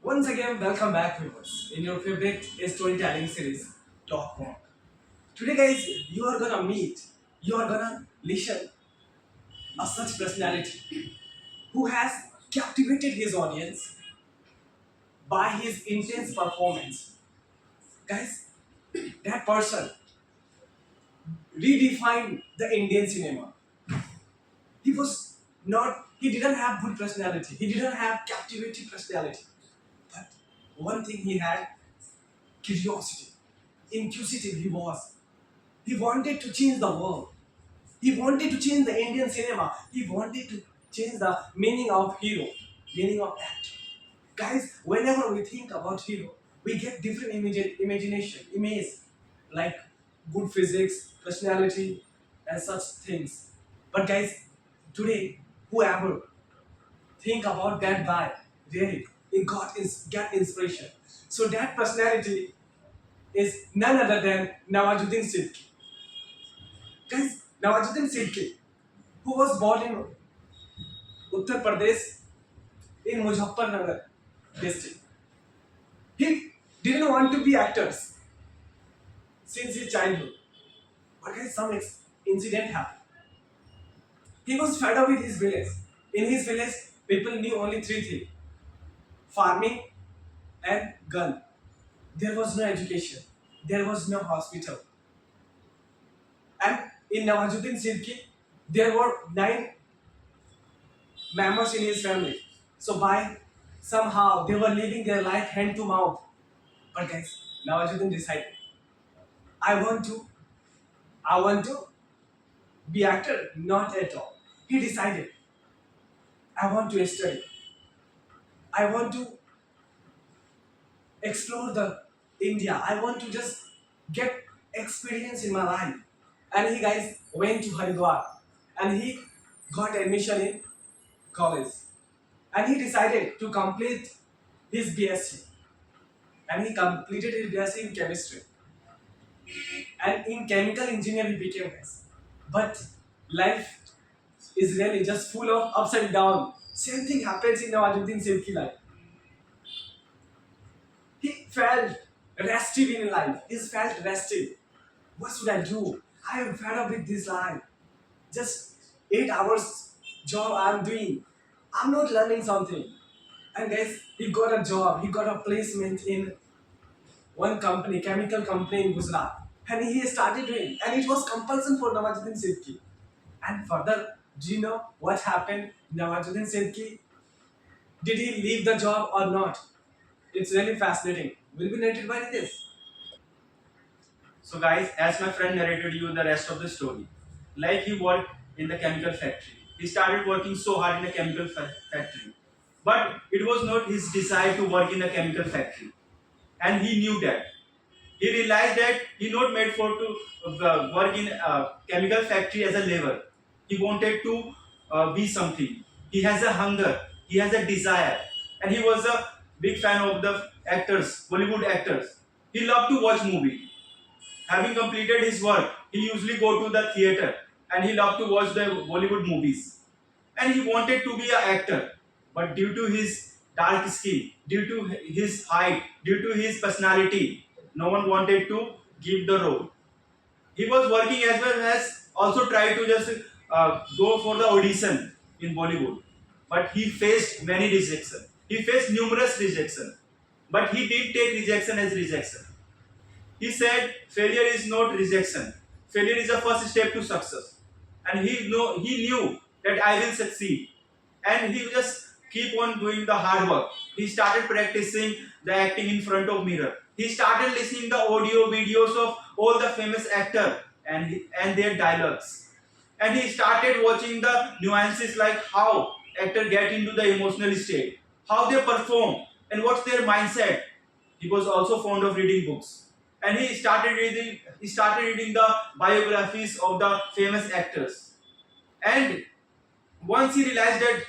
Once again, welcome back viewers in your favorite storytelling series, Talk Walk. Today guys, you are gonna listen a such personality who has captivated his audience by his intense performance. Guys, that person redefined the Indian cinema. He didn't have good personality, he didn't have captivating personality. But one thing he had, curiosity. Inquisitive he was. He wanted to change the world. He wanted to change the Indian cinema. He wanted to change the meaning of hero, meaning of act. Guys, whenever we think about hero, we get different image, like good physics, personality, and such things. But guys, today, whoever think about that guy, really, get inspiration. So that personality is none other than Nawazuddin Siddiqui. Guys, Nawazuddin Siddiqui, who was born in Uttar Pradesh in Muzaffarnagar district. He didn't want to be actors since his childhood. But guys, incident happened. He was fed up with his village. In his village, people knew only three things: farming and gun. There was no education. There was no hospital. And in Nawazuddin Siddiqui, there were nine members in his family. So by somehow they were living their life hand to mouth. But guys, Nawazuddin decided, I want to, I want to be actor, not at all. He decided, I want to study. I want to explore the India. I want to just get experience in my life. And he guys went to Haridwar and he got admission in college. And he decided to complete his BSc. And he completed his BSc in chemistry. And in chemical engineering he became this. But life is really just full of ups and downs. Same thing happens in Nawazuddin Siddiqui life. He felt restive in life. He felt restive. What should I do? I am fed up with this life. Just 8 hours job I am doing. I'm not learning something. And guys, he got a job. He got a placement in one company, chemical company in Gujarat. And he started doing. And it was compulsion for Nawazuddin Siddiqui. And further, do you know what happened? Nawazuddin Siddiqui, did he leave the job or not? It's really fascinating. Will be narrated by this. So guys, as my friend narrated you the rest of the story, like he worked in the chemical factory. He started working so hard in the chemical factory. But it was not his desire to work in a chemical factory. And he knew that. He realized that he not made for to work in a chemical factory as a labor. He wanted to be something. He has a hunger. He has a desire. And he was a big fan of the actors, Bollywood actors. He loved to watch movie. Having completed his work, he usually go to the theater and he loved to watch the Bollywood movies. And he wanted to be an actor, but due to his dark skin, due to his height, due to his personality, no one wanted to give the role. He was working as well as also tried to just go for the audition in Bollywood, but he faced many rejection. He faced numerous rejection, but he did take rejection as rejection. He said failure is not rejection. Failure is the first step to success. And he knew that I will succeed. And he just keep on doing the hard work. He started practicing the acting in front of mirror. He started listening the audio videos of all the famous actor and their dialogues. And he started watching the nuances like how actor get into the emotional state, how they perform, and what's their mindset. He was also fond of reading books and he started reading the biographies of the famous actors. And once he realized that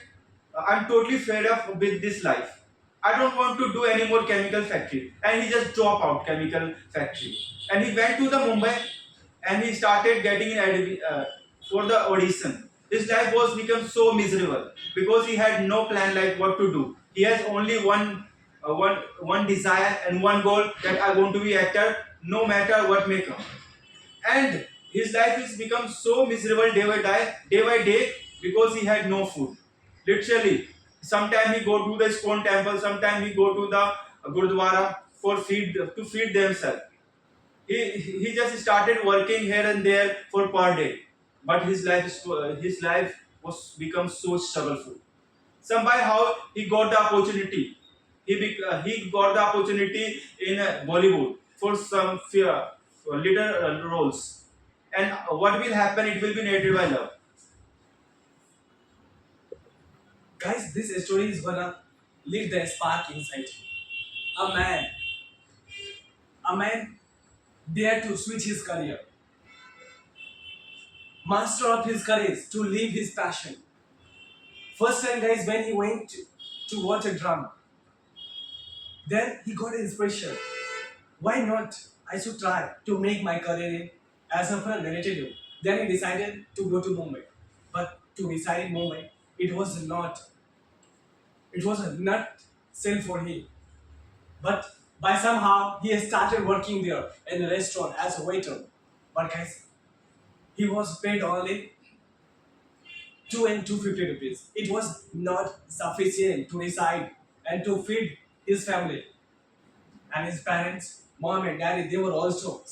I'm totally fed up with this life, I don't want to do any more chemical factory, and he just dropped out chemical factory and he went to the Mumbai and he started getting for the audition. His life was become so miserable because he had no plan like what to do. He has only one one desire and one goal that I want to be actor no matter what may come. And his life has become so miserable day by day because he had no food. Literally, sometime he go to the Iskon temple, sometime he go to the Gurdwara for feed to feed themselves. He just started working here and there for per day, but his life was become so struggleful. Somehow he got the opportunity. He got the opportunity in Bollywood for some little roles. And what will happen? It will be narrated by love. Guys, this story is gonna lit the spark inside you. A man, a man dared to switch his career, master of his courage to live his passion. First time, guys, when he went to watch a drama, then he got inspiration. Why not? I should try to make my career in as a friend related you. Then he decided to go to Mumbai. But to reside in Mumbai, it was a not sale for him. But by somehow he started working there in a restaurant as a waiter. But guys, he was paid only 250 rupees. It was not sufficient to reside and to feed his family. And his parents, mom and daddy, they were also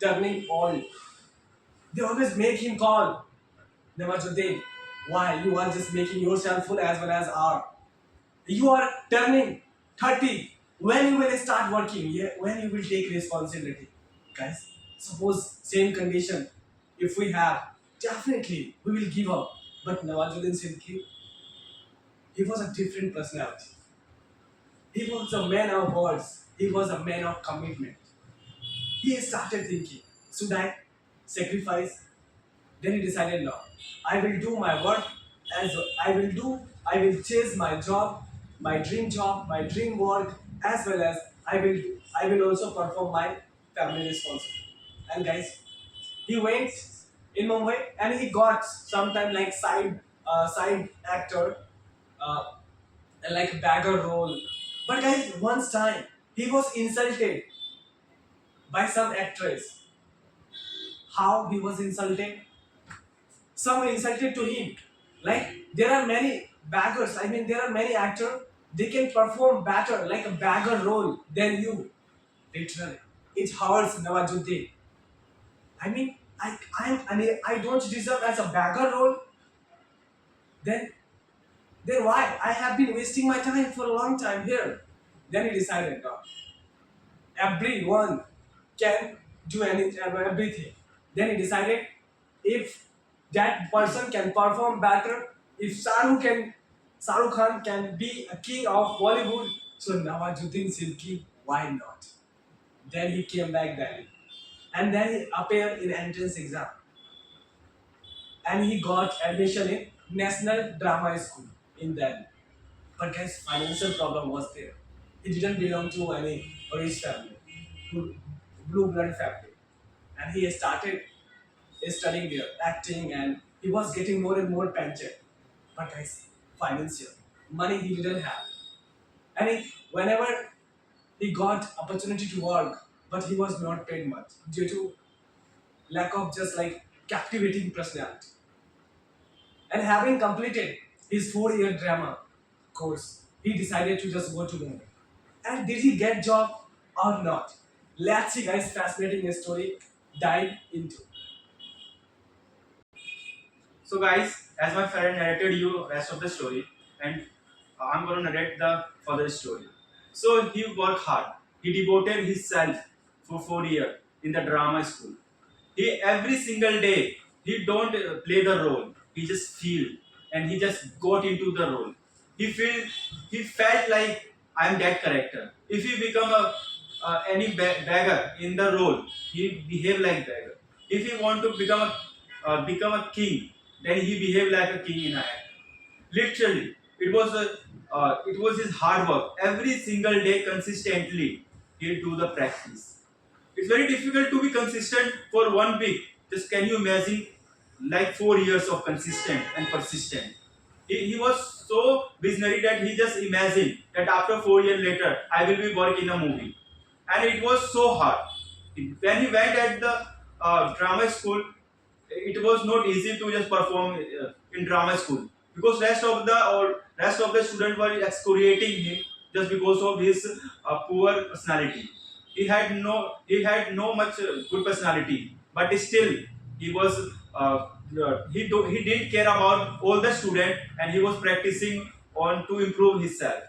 turning old. They always make him call. Nawajuddin, why you are just making yourself full as well as are. You are turning 30. When you will start working? Yeah, when you will take responsibility? Guys, suppose same condition. If we have, definitely we will give up. But Nawajuddin Siddiqui, he was a different personality. He was a man of words. He was a man of commitment. He started thinking, should I sacrifice? Then he decided, no, I will do my work as I will chase my dream work, as well as I will also perform my family responsibility. And guys, he went in Mumbai and he got sometime like side actor, uh, like a bagger role. But guys, once time he was insulted by some actress. How he was insulted? Some insulted to him. Like there are many baggers. I mean, there are many actors. They can perform better, like a bagger role than you. Literally, it hurts Nawajuddin. I mean, I don't deserve as a bagger role. Then why? I have been wasting my time for a long time here. Then he decided, no, everyone can do everything. Then he decided, if that person can perform better, if Shah Rukh Khan can be a king of Bollywood, so Nawajuddin Siddiqui, why not? Then he came back Delhi, and then he appeared in entrance exam, and he got admission in National Drama School in Delhi. But guys, financial problem was there. He didn't belong to any rich family, to blue blood family, and he started studying there, acting, and he was getting more and more pension. But guys, financial money he didn't have, and whenever he got opportunity to work, but he was not paid much due to lack of just like captivating personality. And having completed his 4 year drama course, he decided to just go to Mumbai. And did he get job or not? Let's see, guys. Fascinating story. Dive into. So guys, as my friend narrated you rest of the story, and I'm gonna narrate the further story. So he worked hard. He devoted himself for 4 years in the drama school. He every single day he don't play the role. He just feel and he just got into the role. He felt like I'm that character. If he become a any beggar in the role, he behave like beggar. If he want to become a king, then he behave like a king in a act. Literally, it was his hard work. Every single day, consistently, he do the practice. It's very difficult to be consistent for 1 week. Just can you imagine, like 4 years of consistent and persistent. He was so visionary that he just imagined that after 4 years later I will be working in a movie, and it was so hard. When he went at the drama school, it was not easy to just perform in drama school because rest of the students were excoriating him just because of his poor personality. He had no much good personality, but still he was he didn't care about all the student, and he was practicing on to improve himself.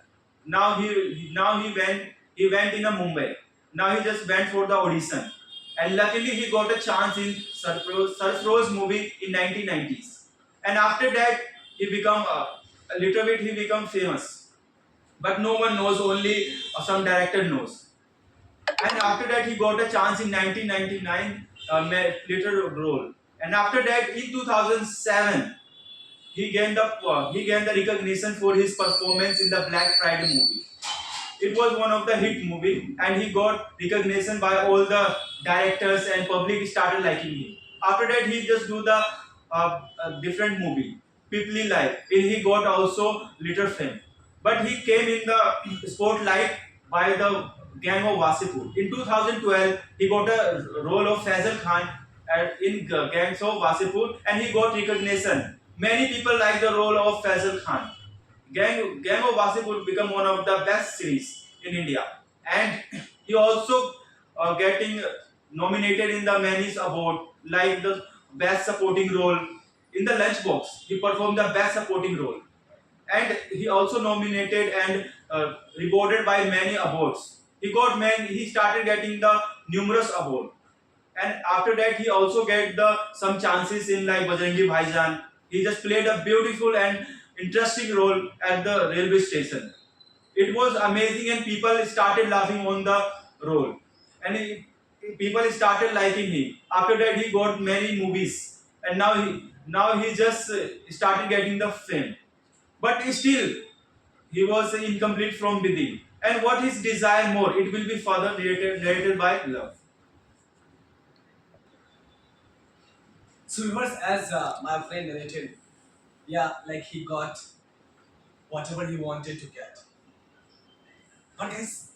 Now he in a Mumbai. Now he just went for the audition, and luckily he got a chance in Sarfroz movie in 1990s. And after that he become a little bit he become famous, but no one knows, only some director knows. And after that he got a chance in 1999 later role. And after that in 2007 he gained the recognition for his performance in the Black Friday movie. It was one of the hit movie, and he got recognition by all the directors, and public started liking him. After that he just do the different movie People Life, and he got also little fame, but he came in the spotlight by the Gang of Wasipur. In 2012 he got a role of Faisal Khan in Gangs of Wasipur, and he got recognition. Many people like the role of Faisal Khan. Gang of Wasipur become one of the best series in India, and he also getting nominated in the many award like the best supporting role in the Lunchbox. He performed the best supporting role, and he also nominated and rewarded by many awards. He started getting the numerous award, and after that he also get the some chances in like Bajrangi Bhaijaan. He just played a beautiful and interesting role at the railway station. It was amazing, and people started laughing on the role, and people started liking him. After that he got many movies, and now he just started getting the fame, but still he was incomplete from within. And what is desire more? It will be further narrated by love. So viewers, as my friend narrated, yeah, like he got whatever he wanted to get. But guys,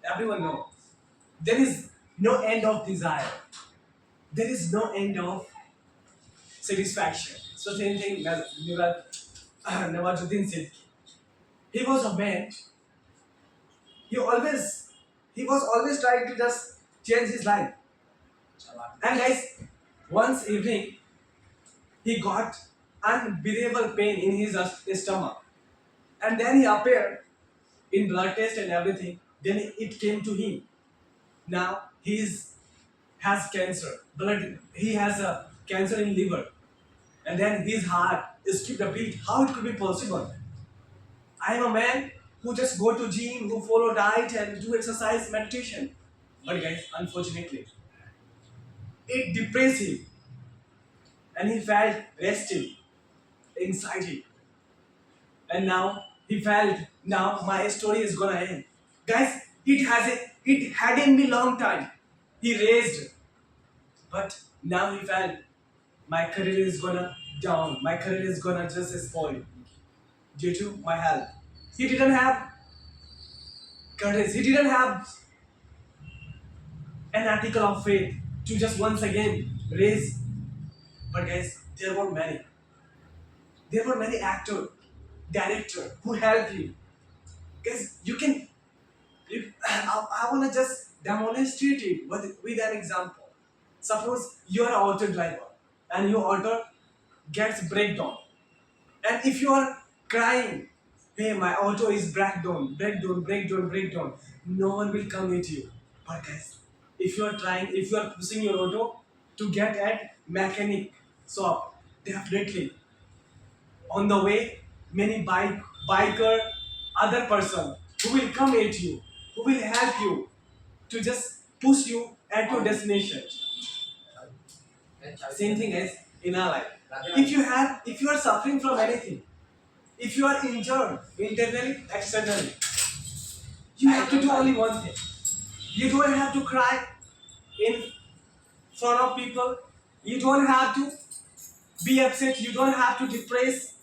everyone knows there is no end of desire. There is no end of satisfaction. So same thing Nawazuddin said. He was a man. He always he was always trying to just change his life. And guys, once evening he got unbearable pain in his stomach, and then he appeared in blood test and everything. Then it came to him. Now has cancer. Blood. He has a cancer in liver, and then his heart is skipped a beat. How it could be possible? I am a man who just go to gym, who follow diet and do exercise, meditation. But guys, unfortunately, it depressed him, and he felt restive, anxiety, and now he felt now my story is gonna end. Guys, it hadn't been long time. He raised, but now he felt my career is gonna down. My career is gonna just spoil due to my health. He didn't have courage. He didn't have an article of faith to just once again raise. But guys, there were many. There were many actors, director who helped you. Guys, you can. I wanna just demonstrate it with an example. Suppose you are an auto driver and your auto gets breakdown, and if you are crying, hey, my auto is breakdown, breakdown, breakdown, breakdown, no one will come with you. But guys, if you are pushing your auto to get at mechanic shop, definitely on the way many biker, other person who will come at you, who will help you to just push you at your destination. Same thing as in our life. If you are suffering from anything, if you are injured internally, externally, you have to do only one thing. You don't have to cry in front of people. You don't have to be upset. You don't have to depress.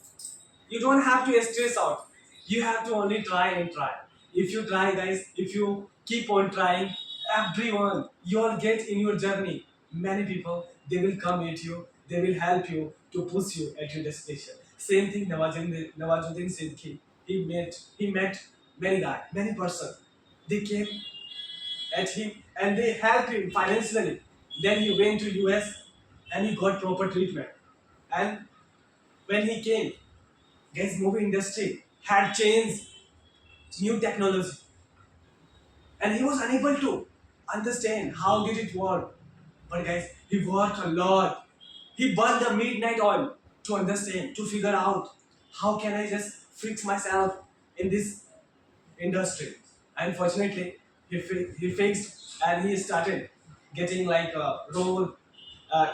You don't have to stress out. You have to only try and try. If you try, guys, if you keep on trying, everyone you will get in your journey, many people, they will come at you, they will help you to push you at your destination. Same thing, Nawazuddin Siddiqui. He met many guys, many person. They came at him and they helped him financially. Then he went to US and he got proper treatment. And when he came, guys, movie industry had changed, new technology, and he was unable to understand how did it work. But guys, he worked a lot. He burned the midnight oil to understand, to figure out how can I just fix myself in this industry. Unfortunately, he fixed and he started getting like a role.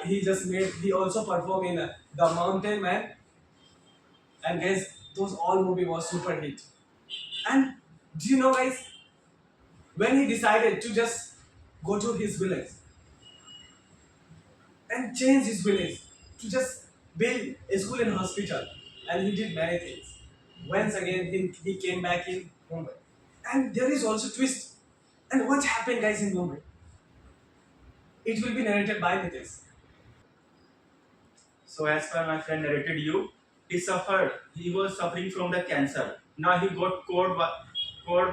He also performed in The Mountain Man, and guys, those all movie was super hit. And do you know, guys, when he decided to just go to his village and change his village to just build a school and hospital, and he did many things. Once again, he came back in Mumbai. And there is also twist. And what happened, guys, in Mumbai? It will be narrated by Nitesh. So as per my friend narrated you, he was suffering from the cancer. Now he got caught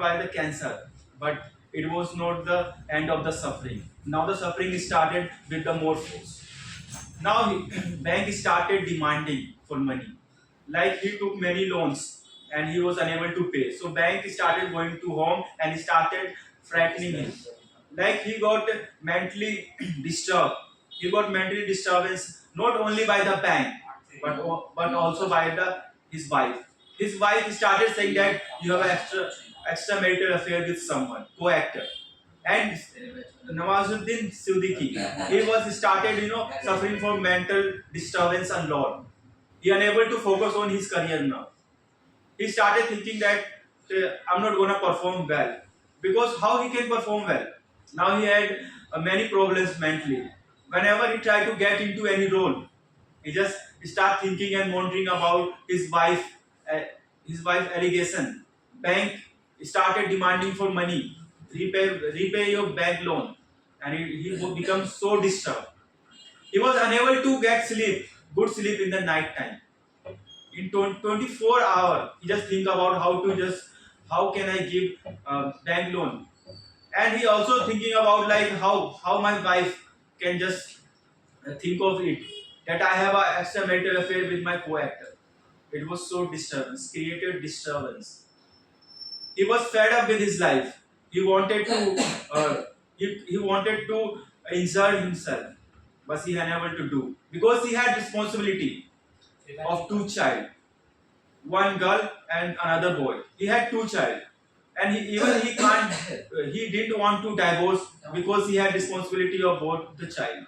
by the cancer, but it was not the end of the suffering. Now the suffering started with the more force. Now bank started demanding for money. Like he took many loans and he was unable to pay. So bank started going to home and started threatening him. Like he got mentally disturbed. He got mentally disturbance not only by the bank but also by his wife. His wife started saying that you have an extramarital affair with someone, co-actor. And Nawazuddin Siddiqui, he was started suffering from mental disturbance and lot. He unable to focus on his career now. He started thinking that I'm not gonna perform well, because how he can perform well? Now he had many problems mentally. Whenever he tried to get into any role, he just start thinking and wondering about uh, his wife allegation. Bank started demanding for money, repay your bank loan, and he would become so disturbed. He was unable to get good sleep in the night time. In 24 hours, he just think about how can I give bank loan, and he also thinking about like how my wife can just think of it that I have a extramarital affair with my co-actor. It was so disturbance, created disturbance. He was fed up with his life. He wanted to he wanted to insert himself, but he unable to do because he had responsibility of two child, one girl and another boy. He had two child, and he can't he didn't want to divorce because he had responsibility of both the child.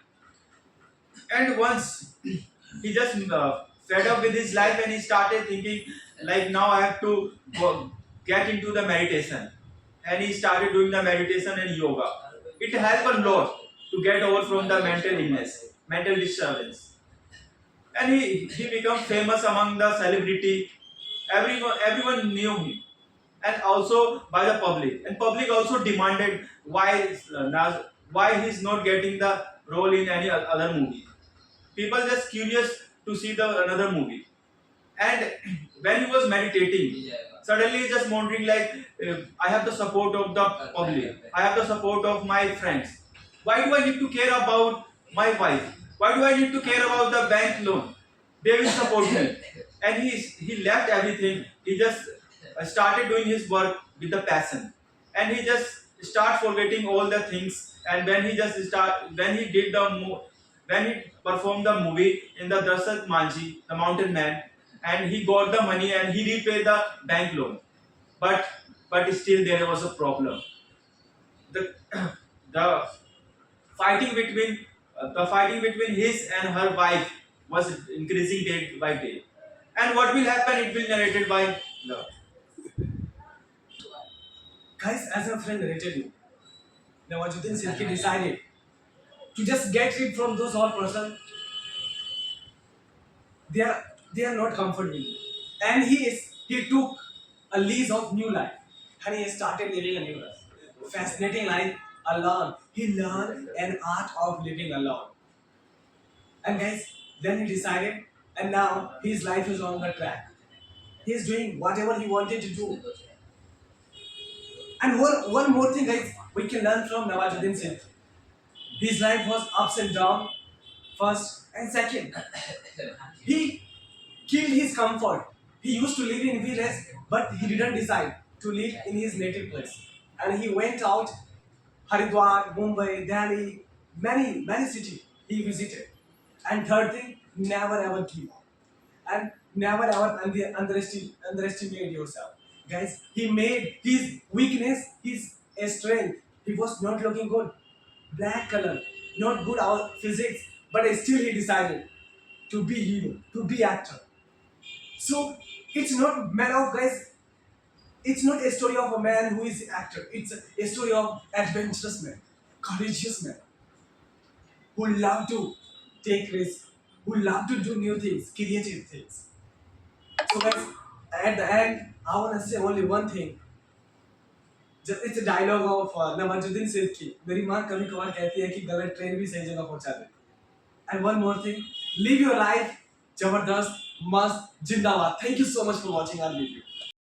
And once he just fed up with his life and he started thinking like now I have to get into the meditation, and he started doing the meditation and yoga. It helped a lot to get over from the mental illness, mental disturbance, and he became famous among the celebrity. Everyone knew him, and also by the public, and public also demanded why he's not getting the role in any other movie. People just curious to see the another movie. And when he was meditating, suddenly he's just wondering like, I have the support of the public, I have the support of my friends. Why do I need to care about my wife? Why do I need to care about the bank loan? They will support me. And he left everything. He just started doing his work with the passion, and he just start forgetting all the things. And when he just start when he did the when he performed the movie in the Darshat Manji, the Mountain Man, and he got the money and he repaid the bank loan. But still there was a problem. The the fighting between his and her wife was increasing day by day. And what will happen? It will narrated by love. Guys, as a friend narrated you, Nawazuddin Siddiqui decided to just get rid from those all person. They are not comfortable. and he took a lease of new life, and he started living a new life. Fascinating life alone. He learned an art of living alone. And guys, then he decided, and now his life is on the track. He's doing whatever he wanted to do. And one more thing, guys, we can learn from Nawazuddin Siddiqui. His life was ups and downs, first and second. He killed his comfort. He used to live in village, but he didn't decide to live in his native place. And he went out, Haridwar, Mumbai, Delhi, many cities he visited. And third thing, never ever give up. And never ever underestimate yourself. Guys, he made his weakness his strength. He was not looking good. Black color, not good our physics, but still he decided to be hero, to be actor. So it's not matter of guys. It's not a story of a man who is actor. It's a story of adventurous man, courageous man who love to take risks, who love to do new things, creative things. So guys, at the end, I wanna say only one thing. It's a dialogue of Nawazuddin Siddiqui. मेरी माँ कभी कभार कहती है कि गलत train भी सही जगह पहुंचा दे. And one more thing, live your life, जबरदस्त, मस्त, जिंदाबाद. Thank you so much for watching our video.